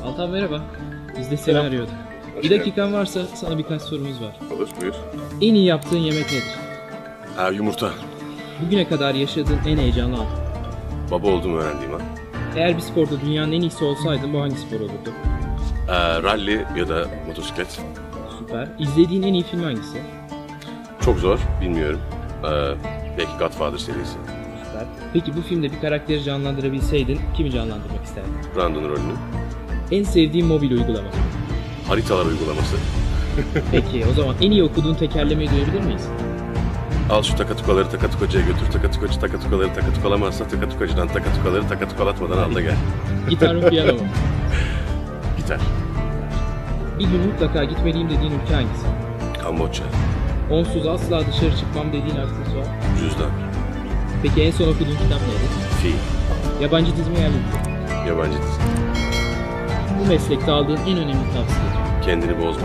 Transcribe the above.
Altan merhaba. Biz de seni arıyorduk. Bir dakikan varsa sana birkaç sorumuz var. Olur, buyur. En iyi yaptığın yemek nedir? Yumurta. Bugüne kadar yaşadığın en heyecanlı an. Baba olduğumu öğrendiğim an. Eğer bir sporda dünyanın en iyisi olsaydın bu hangi spor olurdu? Rally ya da motosiklet. Süper. İzlediğin en iyi film hangisi? Çok zor, bilmiyorum. Belki Godfather serisi. Süper. Peki bu filmde bir karakteri canlandırabilseydin kimi canlandırmak isterdin? Brandon rolünü. En sevdiğin mobil uygulama. Haritalar uygulaması. Peki o zaman en iyi okuduğun tekerlemeyi duyabilir miyiz? Al şu takatukaları takatukacıya götür. Takatukacı takatukaları takatukalamazsa takatukacıdan takatukaları takatukalatmadan al da gel. Gitar mı piyano mu? Gitar. Bir gün mutlaka gitmeliyim dediğin ülke hangisi? Kamboçya. Onsuz asla dışarı çıkmam dediğin aksesuar. Cüzdan. Peki en son okuduğun kitap neydi? Film. Yabancı dizi mi yerli dizi? Yabancı dizi. Bu meslekte aldığın en önemli tavsiye. Kendini bozma.